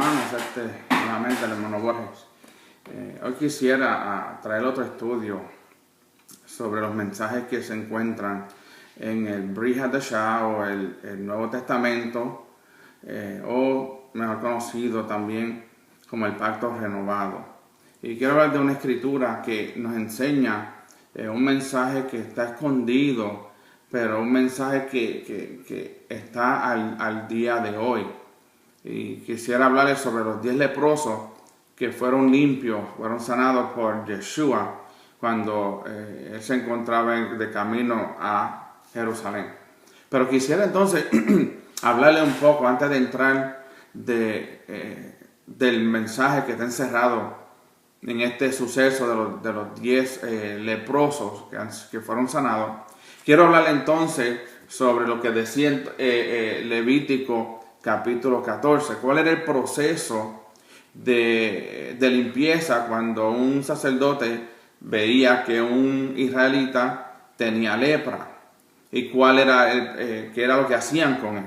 hermanos, nuevamente el hermano Borges. Hoy quisiera traer otro estudio sobre los mensajes que se encuentran en el Brit Hadashah o el Nuevo Testamento, o mejor conocido también como el Pacto Renovado. Y quiero hablar de una escritura que nos enseña un mensaje que está escondido, pero un mensaje que está al día de hoy. Y quisiera hablarles sobre los 10 leprosos que fueron limpios, fueron sanados por Yeshua cuando él se encontraba de camino a Jerusalén. Pero quisiera entonces hablarle un poco antes de entrar del mensaje que está encerrado en este suceso de los 10 leprosos que fueron sanados. Quiero hablarle entonces sobre lo que decía Levítico capítulo 14. ¿Cuál era el proceso de limpieza cuando un sacerdote veía que un israelita tenía lepra? ¿Y cuál era qué era lo que hacían con él?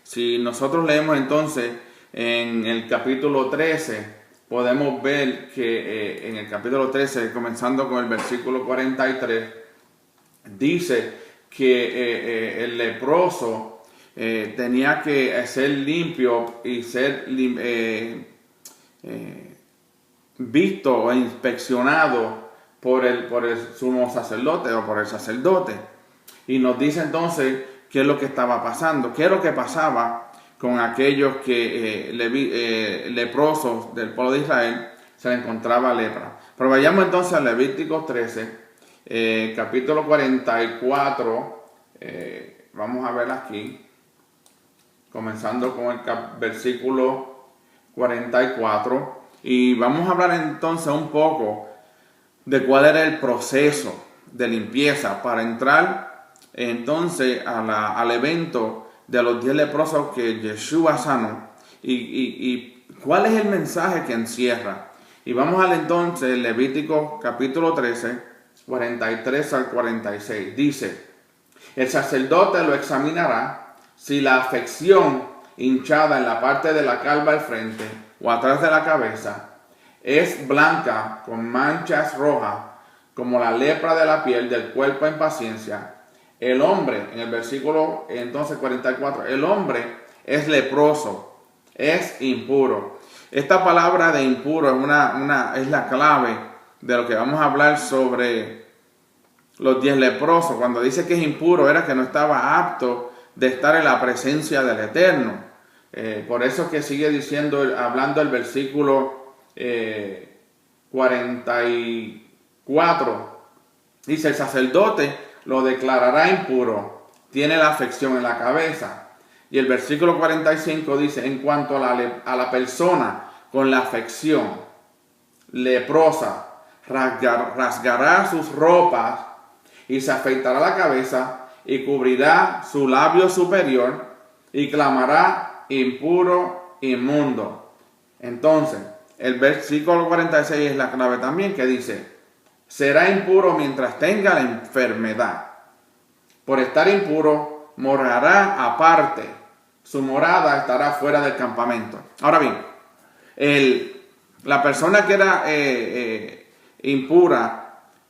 Si nosotros leemos entonces en el capítulo 13, podemos ver que en el capítulo 13, comenzando con el versículo 43, dice que el leproso tenía que ser limpio y ser visto o inspeccionado por el sumo sacerdote o por el sacerdote. Y nos dice entonces qué es lo que estaba pasando, qué es lo que pasaba con aquellos que leprosos del pueblo de Israel se le encontraba lepra. Pero vayamos entonces a Levítico 13, capítulo 44, vamos a ver aquí, comenzando con el versículo 44, y vamos a hablar entonces un poco de cuál era el proceso de limpieza para entrar entonces al evento de los 10 leprosos que Yeshua sanó y cuál es el mensaje que encierra. Y vamos al entonces Levítico capítulo 13, 43 al 46. Dice: el sacerdote lo examinará. Si la afección hinchada en la parte de la calva al frente o atrás de la cabeza es blanca con manchas rojas, como la lepra de la piel del cuerpo en paciencia, el hombre, en el versículo entonces 44, el hombre es leproso, es impuro. Esta palabra de impuro es la clave de lo que vamos a hablar sobre los 10 leprosos. Cuando dice que es impuro, era que no estaba apto de estar en la presencia del Eterno. Por eso que sigue diciendo, hablando el versículo 44, dice: el sacerdote lo declarará impuro, tiene la afección en la cabeza. Y el versículo 45 dice: en cuanto a la persona con la afección leprosa, rasgará sus ropas y se afeitará la cabeza y cubrirá su labio superior y clamará: impuro, inmundo. Entonces, el versículo 46 es la clave también, que dice: será impuro mientras tenga la enfermedad. Por estar impuro, morará aparte. Su morada estará fuera del campamento. Ahora bien, la persona que era impura,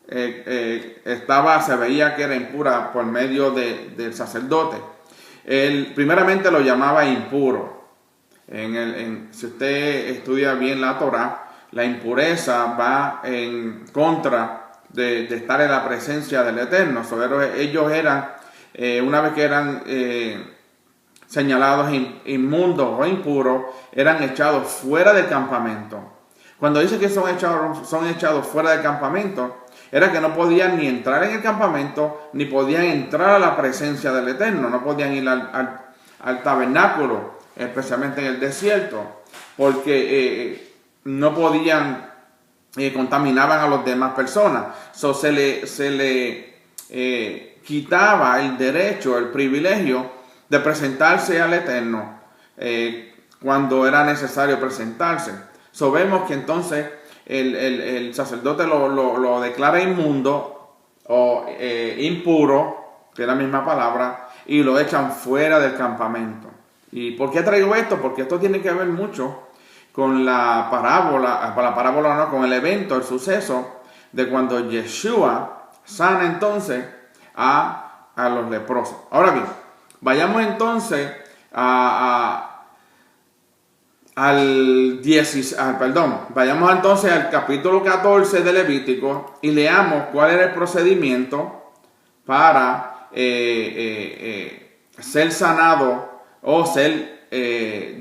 se veía que era impura por medio del sacerdote. Él primeramente lo llamaba impuro. Si usted estudia bien la Torah, la impureza va en contra de estar en la presencia del Eterno. Ellos eran, una vez que eran señalados inmundos o impuros, eran echados fuera del campamento. Cuando dice que son echados fuera del campamento, era que no podían ni entrar en el campamento, ni podían entrar a la presencia del Eterno. No podían ir al tabernáculo, especialmente en el desierto, porque no podían, contaminaban a las demás personas. Se le quitaba el derecho, el privilegio de presentarse al Eterno cuando era necesario presentarse. Vemos que entonces el sacerdote lo declara inmundo o impuro, que es la misma palabra, y lo echan fuera del campamento. ¿Y por qué traigo esto? Porque esto tiene que ver mucho con la parábola no, con el evento, el suceso de cuando Yeshua sana entonces a los leprosos. Ahora bien, vayamos entonces vayamos entonces al capítulo 14 de Levítico y leamos cuál era el procedimiento para ser sanado o ser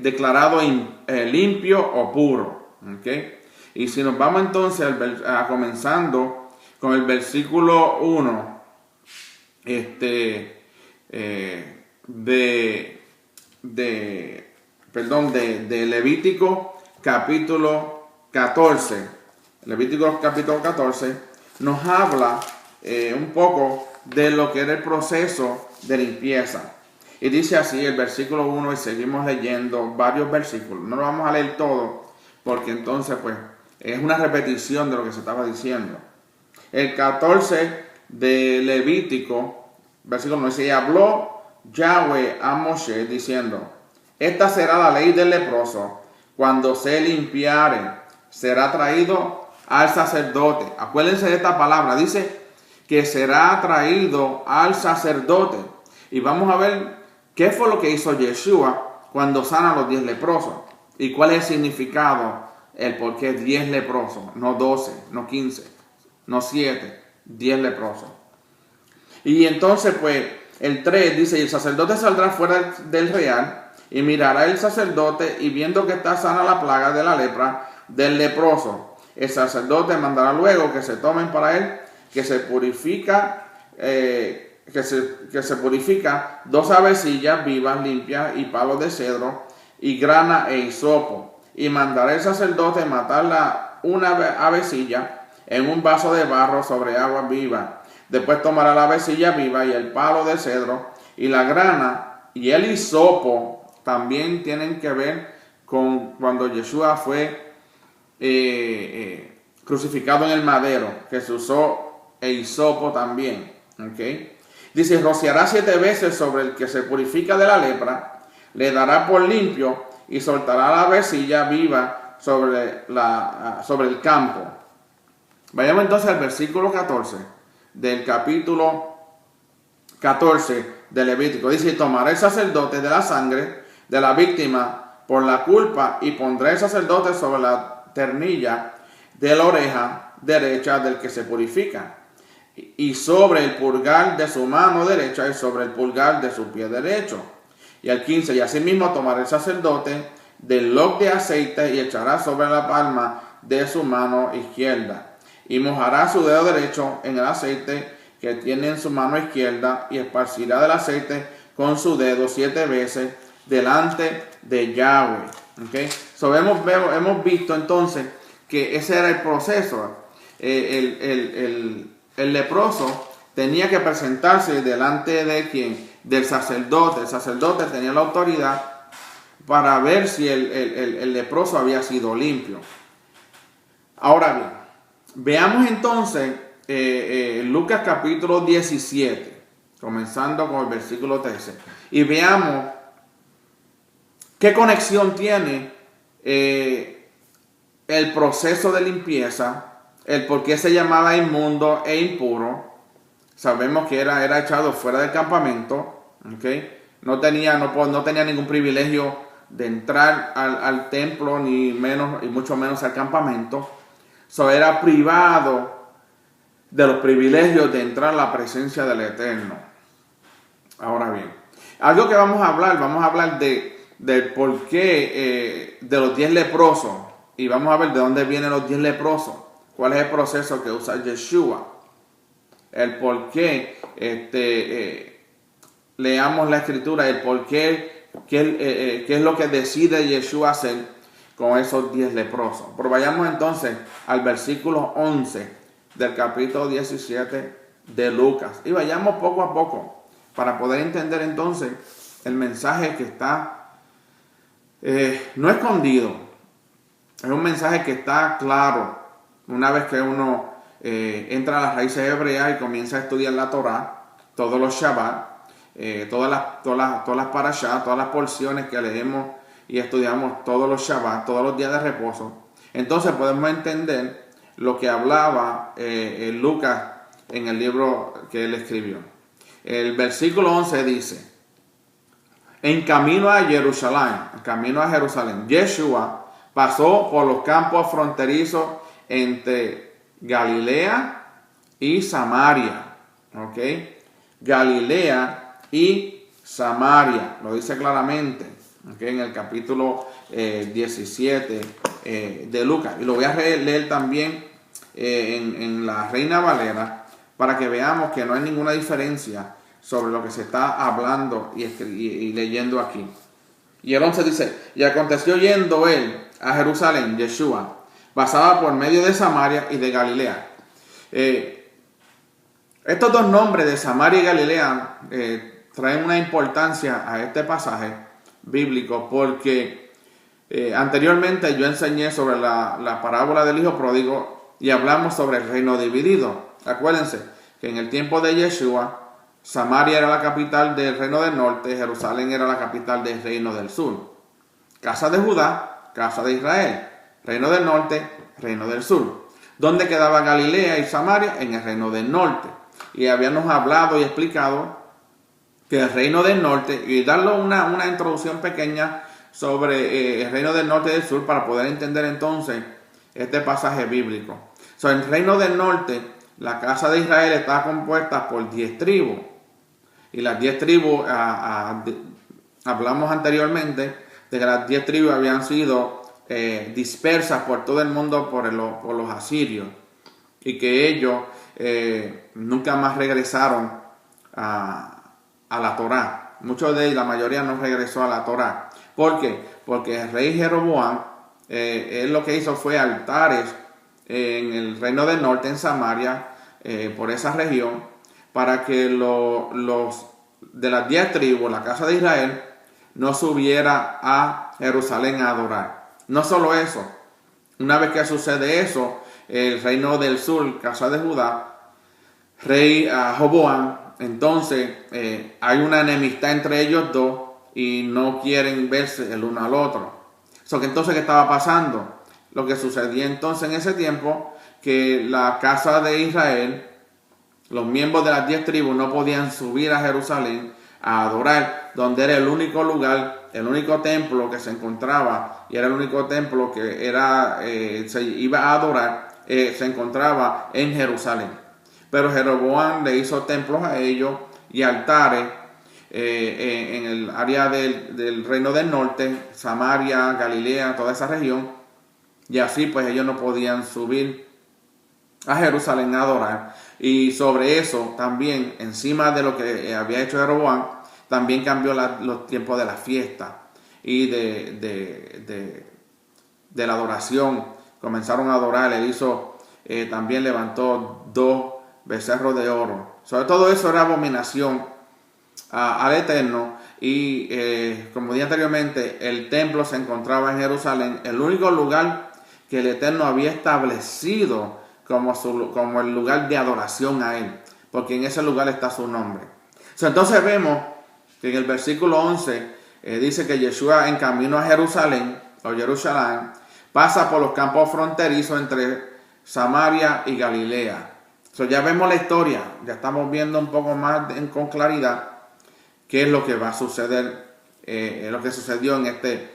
declarado limpio o puro. ¿Okay? Y si nos vamos entonces comenzando con el versículo 1 de Levítico capítulo 14. Levítico capítulo 14 nos habla un poco de lo que era el proceso de limpieza. Y dice así el versículo 1 y seguimos leyendo varios versículos. No lo vamos a leer todo porque entonces pues es una repetición de lo que se estaba diciendo. El 14 de Levítico, versículo 1 dice: y habló Yahweh a Moshe diciendo: esta será la ley del leproso. Cuando se limpiare, será traído al sacerdote. Acuérdense de esta palabra. Dice que será traído al sacerdote. Y vamos a ver qué fue lo que hizo Yeshua cuando sana a los 10 leprosos. Y cuál es el significado, el por qué 10 leprosos, no 12, no 15, no 7, 10 leprosos. Y entonces pues el 3 dice: y el sacerdote saldrá fuera del real y mirará el sacerdote, y viendo que está sana la plaga de la lepra del leproso, el sacerdote mandará luego que se tomen para él, que se purifica 2 avecillas vivas, limpias, y palos de cedro, y grana e hisopo. Y mandará el sacerdote matar una avecilla en un vaso de barro sobre agua viva. Después tomará la avecilla viva y el palo de cedro y la grana y el hisopo. También tienen que ver con cuando Yeshua fue crucificado en el madero, que se usó el hisopo también. ¿Okay? Dice: rociará 7 veces sobre el que se purifica de la lepra, le dará por limpio y soltará la avecilla viva sobre el campo. Vayamos entonces al versículo 14 del capítulo 14 de Levítico. Dice: y tomará el sacerdote de la sangre de la víctima por la culpa, y pondrá el sacerdote sobre la ternilla de la oreja derecha del que se purifica, y sobre el pulgar de su mano derecha, y sobre el pulgar de su pie derecho. Y al 15, y asimismo tomará el sacerdote del loc de aceite y echará sobre la palma de su mano izquierda, y mojará su dedo derecho en el aceite que tiene en su mano izquierda, y esparcirá del aceite con su dedo 7 veces delante de Yahweh. ¿Okay? So, hemos visto entonces que ese era el proceso. El leproso tenía que presentarse delante de ¿quién? Del sacerdote. El sacerdote tenía la autoridad para ver si el leproso había sido limpio. Ahora bien, veamos entonces Lucas capítulo 17, comenzando con el versículo 13, y veamos ¿qué conexión tiene el proceso de limpieza, el por qué se llamaba inmundo e impuro? Sabemos que era echado fuera del campamento, ¿okay? No tenía ningún privilegio de entrar al templo, ni mucho menos al campamento. Era privado de los privilegios de entrar a la presencia del Eterno. Ahora bien, algo que vamos a hablar del porqué de los 10 leprosos, y vamos a ver de dónde vienen los 10 leprosos, cuál es el proceso que usa Yeshua, el porqué, leamos la escritura, el porqué, qué es lo que decide Yeshua hacer con esos 10 leprosos. Pero vayamos entonces al versículo 11 del capítulo 17 de Lucas, y vayamos poco a poco para poder entender entonces el mensaje que está no escondido, es un mensaje que está claro una vez que uno entra a las raíces hebreas y comienza a estudiar la Torá, todos los Shabbat, todas las parashá, todas las porciones que leemos y estudiamos todos los Shabbat, todos los días de reposo, entonces podemos entender lo que hablaba Lucas en el libro que él escribió. El versículo 11 dice: en camino a Jerusalén, Yeshua pasó por los campos fronterizos entre Galilea y Samaria. ¿Ok? Galilea y Samaria, lo dice claramente, ¿okay? En el capítulo 17 de Lucas. Y lo voy a leer también en la Reina Valera, para que veamos que no hay ninguna diferencia sobre lo que se está hablando y leyendo aquí. Y el 11 dice: y aconteció yendo él a Jerusalén, Yeshua pasaba por medio de Samaria y de Galilea. Estos dos nombres de Samaria y Galilea traen una importancia a este pasaje bíblico, porque anteriormente yo enseñé sobre la parábola del hijo pródigo y hablamos sobre el reino dividido. Acuérdense que en el tiempo de Yeshua, Samaria era la capital del reino del norte, Jerusalén era la capital del reino del sur. Casa de Judá, casa de Israel. Reino del norte, reino del sur. ¿Dónde quedaba Galilea y Samaria? En el reino del norte. Y habíamos hablado y explicado que el reino del norte, y darle una introducción pequeña sobre el reino del norte y del sur para poder entender entonces este pasaje bíblico. En el reino del norte, la casa de Israel estaba compuesta por 10 tribus. Y las 10 tribus, hablamos anteriormente de que las 10 tribus habían sido dispersas por todo el mundo por los asirios, y que ellos nunca más regresaron a la Torá. Muchos de ellos, la mayoría no regresó a la Torá. ¿Por qué? Porque el rey Jeroboam, él lo que hizo fue altares en el reino del norte, en Samaria, por esa región, para que los de las 10 tribus, la casa de Israel, no subiera a Jerusalén a adorar. No solo eso, una vez que sucede eso, el reino del sur, casa de Judá, rey Jeroboam, entonces hay una enemistad entre ellos dos y no quieren verse el uno al otro. Entonces, ¿qué estaba pasando? Lo que sucedía entonces en ese tiempo, que la casa de Israel, los miembros de las 10 tribus no podían subir a Jerusalén a adorar, donde era el único lugar, el único templo que se encontraba, y era el único templo que se iba a adorar, se encontraba en Jerusalén. Pero Jeroboam le hizo templos a ellos y altares en el área del reino del norte, Samaria, Galilea, toda esa región, y así pues ellos no podían subir a Jerusalén a adorar. Y sobre eso también, encima de lo que había hecho Jeroboam, también cambió los tiempos de la fiesta y de la adoración. Comenzaron a adorar. Él hizo, también levantó 2 becerros de oro. Sobre todo eso era abominación al Eterno. Y como dije anteriormente, el templo se encontraba en Jerusalén, el único lugar que el Eterno había establecido como el lugar de adoración a Él, porque en ese lugar está su nombre. Entonces vemos que en el versículo 11 dice que Yeshua, en camino a Jerusalén, o Jerusalén, pasa por los campos fronterizos entre Samaria y Galilea. Ya vemos la historia, ya estamos viendo un poco más con claridad qué es lo que va a suceder, lo que sucedió en este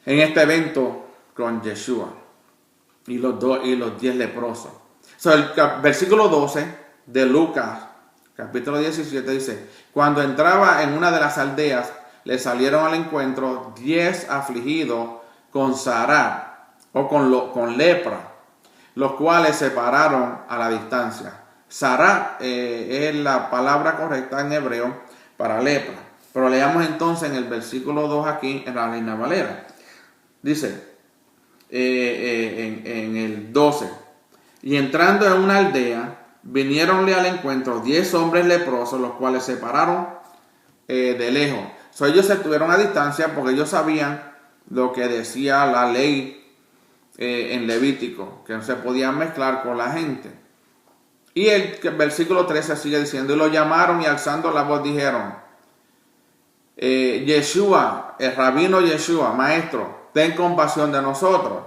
evento con Yeshua y los 10 leprosos. El versículo 12 de Lucas, capítulo 17, dice: cuando entraba en una de las aldeas, le salieron al encuentro 10 afligidos con sará, o con lepra, los cuales se pararon a la distancia. Sará es la palabra correcta en hebreo para lepra. Pero leamos entonces en el versículo 2 aquí, en la Reina Valera. Dice en el 12: y entrando en una aldea, vinieronle al encuentro 10 hombres leprosos, los cuales se pararon de lejos. Ellos se estuvieron a distancia porque ellos sabían lo que decía la ley en Levítico, que no se podían mezclar con la gente. Y el versículo 13 sigue diciendo: y lo llamaron y alzando la voz dijeron: Yeshua, el rabino Yeshua, maestro, ten compasión de nosotros.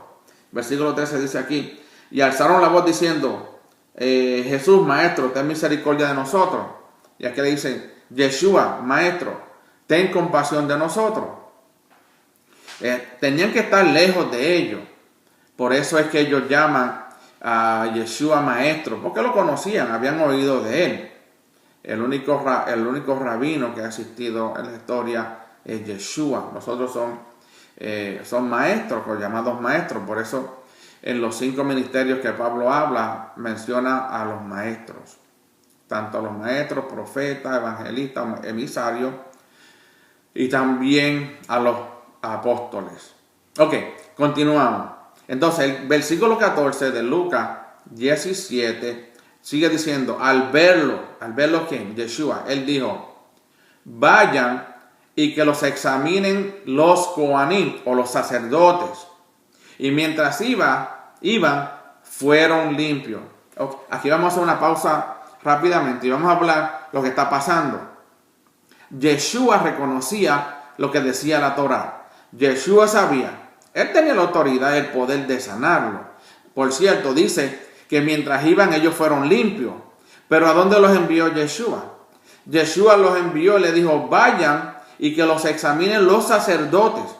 Versículo 13 dice aquí, y alzaron la voz diciendo, Jesús, maestro, ten misericordia de nosotros. Y aquí le dicen, Yeshua, maestro, ten compasión de nosotros. Tenían que estar lejos de ellos. Por eso es que ellos llaman a Yeshua maestro, porque lo conocían, habían oído de él. El único rabino que ha existido en la historia es Yeshua. Los otros son maestros, o llamados maestros. Por eso en los 5 ministerios que Pablo habla, menciona a los maestros. Tanto a los maestros, profetas, evangelistas, emisarios, y también a los apóstoles. Ok, continuamos. Entonces, el versículo 14 de Lucas 17 sigue diciendo, al verlo ¿quién? Yeshua, él dijo, vayan y que los examinen los coanim o los sacerdotes. Y mientras iban, fueron limpios. Okay, aquí vamos a hacer una pausa rápidamente y vamos a hablar lo que está pasando. Yeshua reconocía lo que decía la Torá. Yeshua sabía. Él tenía la autoridad y el poder de sanarlo. Por cierto, dice que mientras iban ellos fueron limpios. Pero ¿a dónde los envió Yeshua? Yeshua los envió y le dijo, vayan y que los examinen los sacerdotes.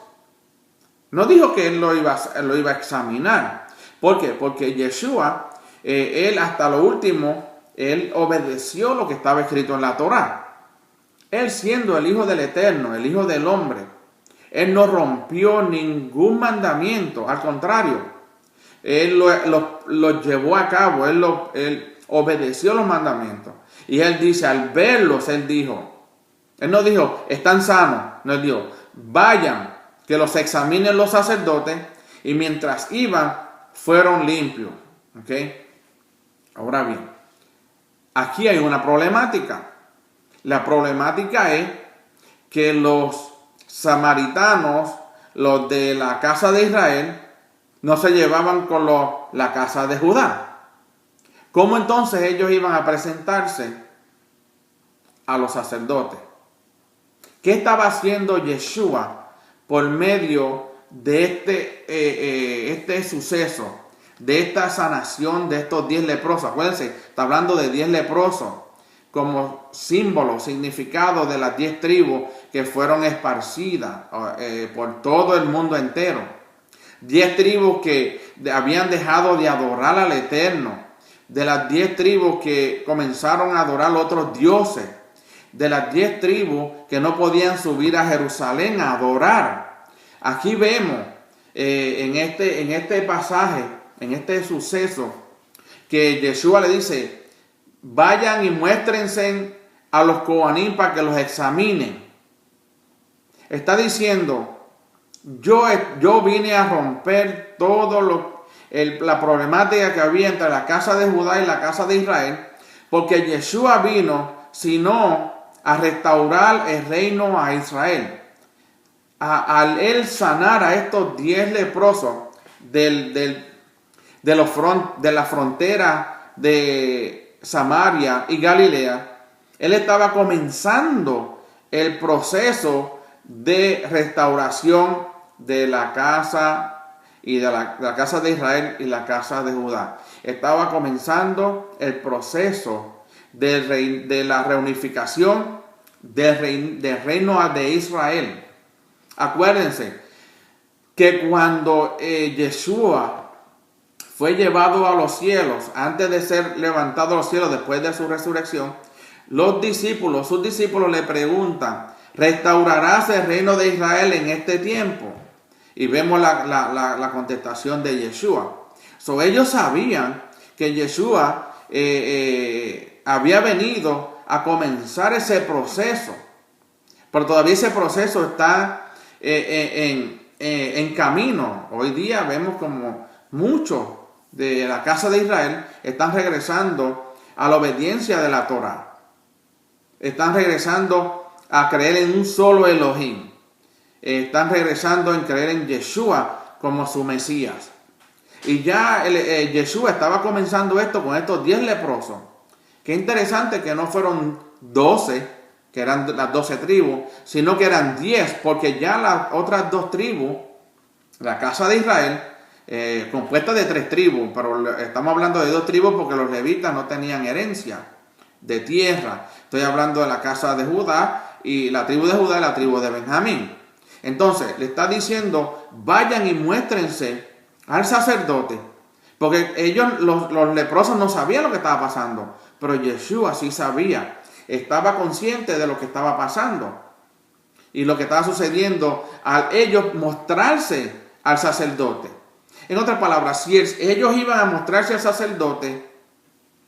No dijo que él lo iba a examinar. ¿Por qué? Porque Yeshua, él hasta lo último, él obedeció lo que estaba escrito en la Torá. Él siendo el Hijo del Eterno, el Hijo del Hombre, él no rompió ningún mandamiento, al contrario, él lo llevó a cabo, él obedeció los mandamientos. Y él dice, al verlos, él no dijo, están sanos, no, él dijo, vayan, que los examinen los sacerdotes, y mientras iban, fueron limpios. ¿Ok? Ahora bien, aquí hay una problemática. La problemática es que los samaritanos, los de la casa de Israel, no se llevaban con la casa de Judá. ¿Cómo entonces ellos iban a presentarse a los sacerdotes? ¿Qué estaba haciendo Yeshua por medio de este suceso, de esta sanación de estos 10 leprosos? Acuérdense, está hablando de 10 leprosos como símbolo, significado de las 10 tribus que fueron esparcidas por todo el mundo entero. 10 tribus que habían dejado de adorar al Eterno, de las 10 tribus que comenzaron a adorar a otros dioses, de las 10 tribus que no podían subir a Jerusalén a adorar. Aquí vemos en este pasaje, en este suceso, que Yeshua le dice, vayan y muéstrense a los coanim para que los examinen. Está diciendo, yo vine a romper la problemática que había entre la casa de Judá y la casa de Israel, porque Yeshua vino, sino a restaurar el reino a Israel. Al él sanar a estos 10 leprosos de la frontera de Samaria y Galilea, él estaba comenzando el proceso de restauración de la casa y de la casa de Israel y la casa de Judá. Estaba comenzando el proceso de la reunificación del reino de Israel. Acuérdense que cuando Yeshua fue llevado a los cielos, antes de ser levantado a los cielos después de su resurrección, sus discípulos le preguntan, ¿restaurarás el reino de Israel en este tiempo? Y vemos la contestación de Yeshua. Ellos sabían que Yeshua había venido a comenzar ese proceso, pero todavía ese proceso está en camino. Hoy día vemos como muchos de la casa de Israel están regresando a la obediencia de la Torá. Están regresando a creer en un solo Elohim. Están regresando en creer en Yeshua como su Mesías. Y ya Yeshua estaba comenzando esto con estos 10 leprosos. Qué interesante que no fueron 12, que eran las 12 tribus, sino que eran 10, porque ya las otras 2 tribus, la casa de Israel, compuesta de 3 tribus, pero estamos hablando de 2 tribus porque los levitas no tenían herencia de tierra. Estoy hablando de la casa de Judá y la tribu de Judá y la tribu de Benjamín. Entonces le está diciendo, vayan y muéstrense al sacerdote, porque ellos, los leprosos, no sabían lo que estaba pasando, pero Yeshua sí sabía. Estaba consciente de lo que estaba pasando y lo que estaba sucediendo al ellos mostrarse al sacerdote. En otras palabras, si ellos iban a mostrarse al sacerdote,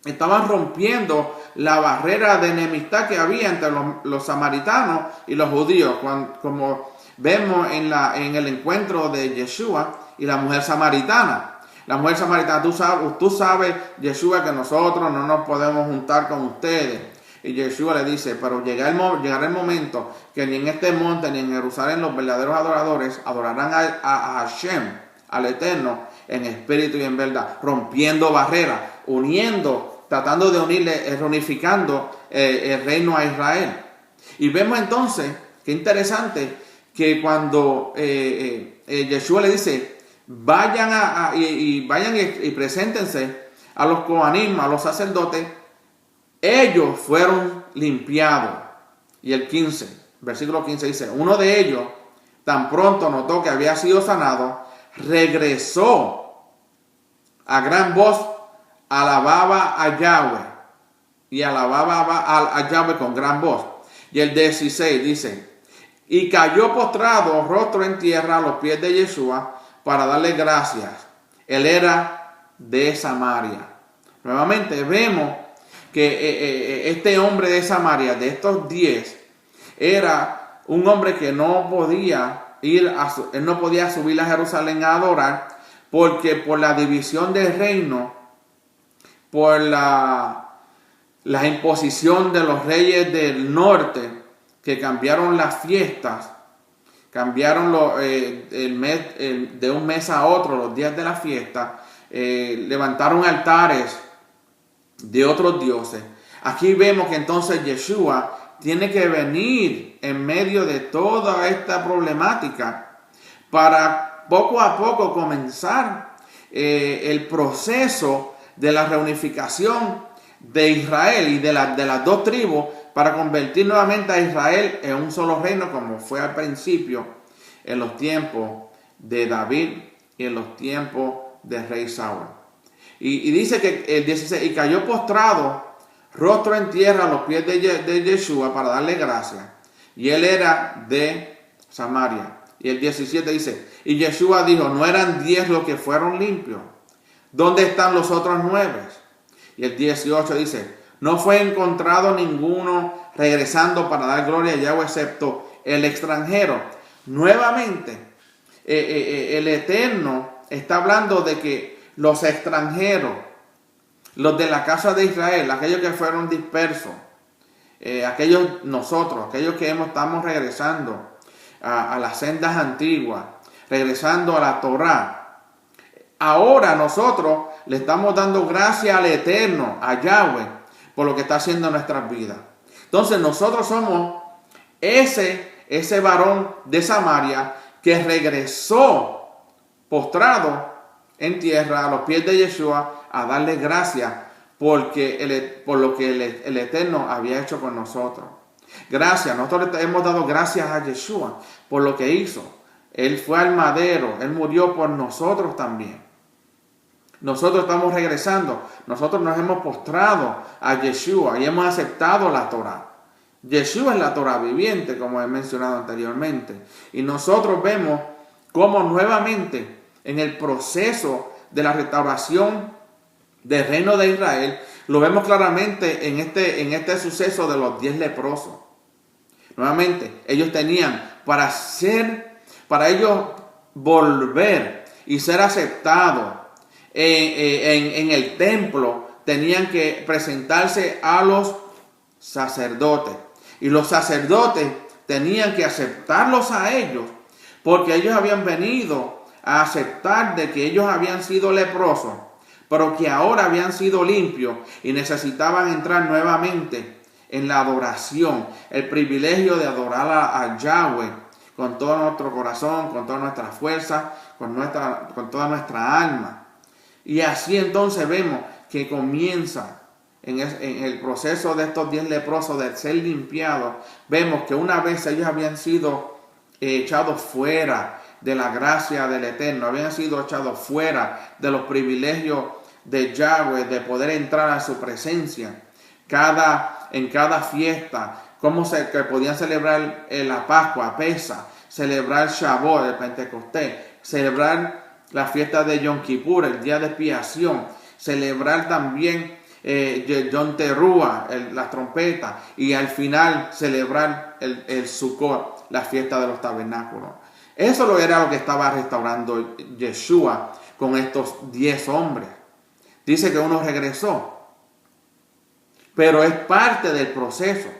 estaban rompiendo la barrera de enemistad que había entre los samaritanos y los judíos, como vemos en el encuentro de Yeshua y la mujer samaritana. La mujer samaritana, tú sabes, Yeshua, que nosotros no nos podemos juntar con ustedes. Y Yeshua le dice, pero llegará el momento que ni en este monte ni en Jerusalén los verdaderos adoradores adorarán a Hashem, al Eterno, en espíritu y en verdad, rompiendo barreras, uniendo, tratando de unirle, reunificando el reino a Israel. Y vemos entonces, qué interesante, que cuando Yeshua le dice, vayan y preséntense a los Kohanim, a los sacerdotes, ellos fueron limpiados. Y el 15, versículo 15 dice, uno de ellos, tan pronto notó que había sido sanado, regresó a gran voz, alababa a Yahweh. Y alababa a Yahweh con gran voz. Y el 16 dice, y cayó postrado, rostro en tierra, a los pies de Yeshua, para darle gracias. Él era de Samaria. Nuevamente vemos que este hombre de Samaria, de estos 10, era un hombre que no podía él no podía subir a Jerusalén a adorar, porque por la división del reino, por la imposición de los reyes del norte, que cambiaron las fiestas, cambiaron de un mes a otro, los días de la fiesta, levantaron altares de otros dioses. Aquí vemos que entonces Yeshua tiene que venir en medio de toda esta problemática para poco a poco comenzar el proceso de la reunificación de Israel y de las 2 tribus, para convertir nuevamente a Israel en un solo reino, como fue al principio en los tiempos de David y en los tiempos del rey Saúl. Y dice que el 16, y cayó postrado, rostro en tierra, a los pies de Yeshua, para darle gracias. Y él era de Samaria. Y el 17 dice, y Yeshua dijo, ¿no eran 10 los que fueron limpios? ¿Dónde están los otros 9? Y el 18 dice, no fue encontrado ninguno regresando para dar gloria a Yahweh, excepto el extranjero. Nuevamente, el Eterno está hablando de que los extranjeros, los de la casa de Israel, aquellos que fueron dispersos, aquellos que estamos regresando a las sendas antiguas, regresando a la Torá. Ahora nosotros le estamos dando gracias al Eterno, a Yahweh, por lo que está haciendo en nuestras vidas. Entonces nosotros somos ese varón de Samaria que regresó postrado en tierra a los pies de Yeshua a darle gracias por lo que el Eterno había hecho con nosotros. Gracias, nosotros le hemos dado gracias a Yeshua por lo que hizo. Él fue al madero, Él murió por nosotros también. Nosotros estamos regresando, nosotros nos hemos postrado a Yeshua y hemos aceptado la Torá. Yeshua es la Torá viviente, como he mencionado anteriormente. Y nosotros vemos cómo nuevamente en el proceso de la restauración del reino de Israel, lo vemos claramente en este suceso de los 10 leprosos. Nuevamente, ellos tenían para ellos volver y ser aceptados en el templo, tenían que presentarse a los sacerdotes. Y los sacerdotes tenían que aceptarlos a ellos, porque ellos habían venido a aceptar de que ellos habían sido leprosos, pero que ahora habían sido limpios y necesitaban entrar nuevamente en la adoración, el privilegio de adorar a Yahweh con todo nuestro corazón, con toda nuestra fuerza, con toda nuestra alma. Y así entonces vemos que comienza en el proceso de estos 10 leprosos de ser limpiados. Vemos que una vez ellos habían sido echados fuera de la gracia del Eterno, habían sido echados fuera de los privilegios de Yahweh, de poder entrar a su presencia. En cada fiesta, que podían celebrar la Pascua, Pesa, celebrar Shavuot, el Pentecostés, celebrar la fiesta de Yom Kippur, el día de expiación, celebrar también Yom Teruah, la trompeta, y al final celebrar el Sukkot, la fiesta de los tabernáculos. Eso era lo que estaba restaurando Yeshua con estos 10 hombres. Dice que uno regresó, pero es parte del proceso,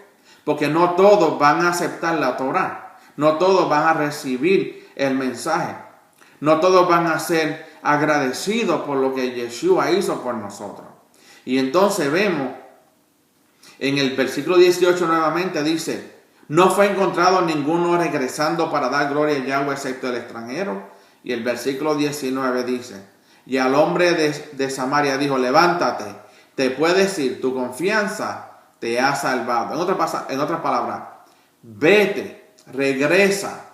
porque no todos van a aceptar la Torá, no todos van a recibir el mensaje, no todos van a ser agradecidos por lo que Yeshua hizo por nosotros. Y entonces vemos en el versículo 18 nuevamente dice: no fue encontrado ninguno regresando para dar gloria a Yahweh excepto el extranjero. Y el versículo 19 dice: y al hombre de Samaria dijo: levántate, te puedes ir, tu confianza te ha salvado. En otras palabras, vete, regresa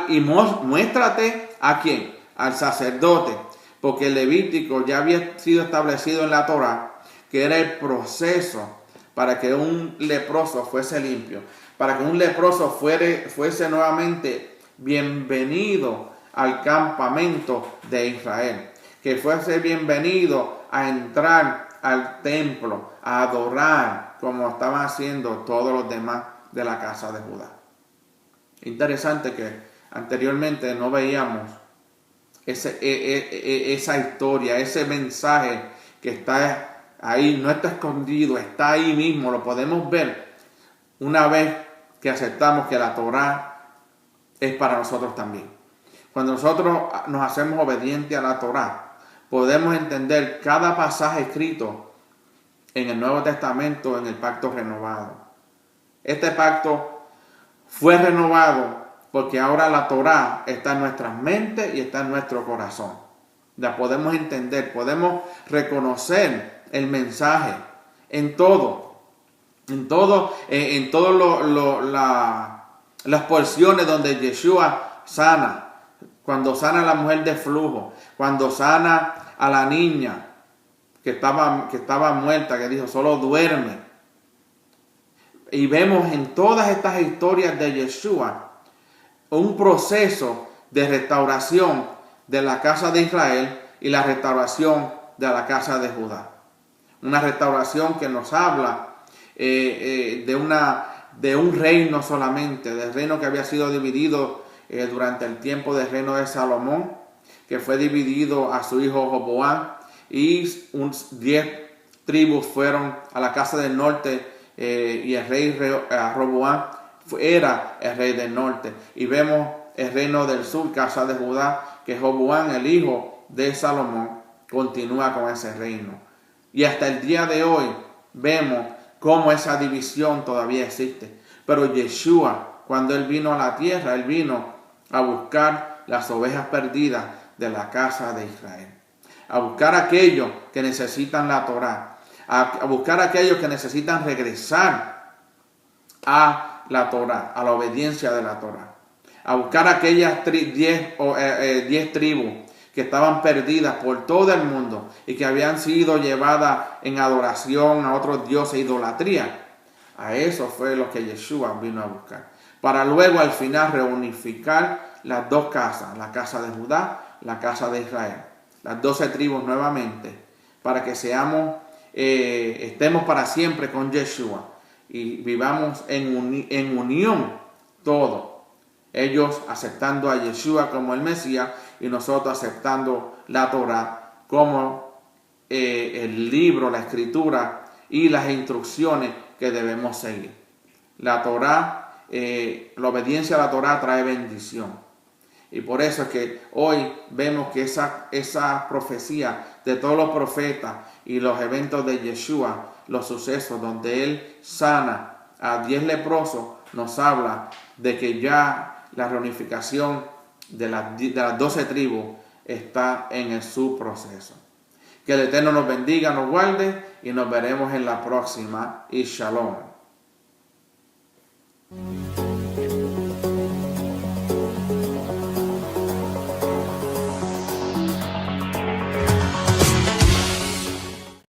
y muéstrate ¿a quién? Al sacerdote, porque el Levítico ya había sido establecido en la Torá, que era el proceso para que un leproso fuese limpio, para que un leproso fuese nuevamente bienvenido al campamento de Israel, que fuese bienvenido a entrar al templo, a adorar como estaban haciendo todos los demás de la casa de Judá. Interesante que anteriormente no veíamos esa historia, ese mensaje que está ahí, no está escondido, está ahí mismo, lo podemos ver una vez que aceptamos que la Torá es para nosotros también. Cuando nosotros nos hacemos obedientes a la Torá, podemos entender cada pasaje escrito en el Nuevo Testamento, en el pacto renovado. Este pacto fue renovado porque ahora la Torá está en nuestras mentes y está en nuestro corazón. La podemos entender, podemos reconocer el mensaje en todo, las porciones donde Yeshua sana, cuando sana a la mujer de flujo, cuando sana a la niña que estaba muerta, que dijo: solo duerme. Y vemos en todas estas historias de Yeshua un proceso de restauración de la casa de Israel y la restauración de la casa de Judá. Una restauración que nos habla de un reino solamente, del reino que había sido dividido durante el tiempo del reino de Salomón, que fue dividido a su hijo Roboam, y 10 tribus fueron a la casa del norte, y el rey Roboam era el rey del norte. Y vemos el reino del sur, casa de Judá, que Roboam, el hijo de Salomón, continúa con ese reino. Y hasta el día de hoy vemos cómo esa división todavía existe. Pero Yeshua, cuando él vino a la tierra, él vino a buscar las ovejas perdidas de la casa de Israel, a buscar a aquellos que necesitan la Torá, a buscar a aquellos que necesitan regresar a la Torá, a la obediencia de la Torá, a buscar a aquellas 10 tribus que estaban perdidas por todo el mundo y que habían sido llevadas en adoración a otros dioses, idolatría. A eso fue lo que Yeshua vino a buscar, para luego al final reunificar las dos casas, la casa de Judá, la casa de Israel, las 12 tribus nuevamente, para que estemos para siempre con Yeshua y vivamos en unión todos. Ellos aceptando a Yeshua como el Mesías y nosotros aceptando la Torá como el libro, la escritura y las instrucciones que debemos seguir. La Torá, la obediencia a la Torá trae bendición. Y por eso es que hoy vemos que esa profecía de todos los profetas y los eventos de Yeshua, los sucesos donde Él sana a 10 leprosos, nos habla de que ya la reunificación de las 12 tribus está en su proceso. Que el Eterno nos bendiga, nos guarde y nos veremos en la próxima. Y Shalom.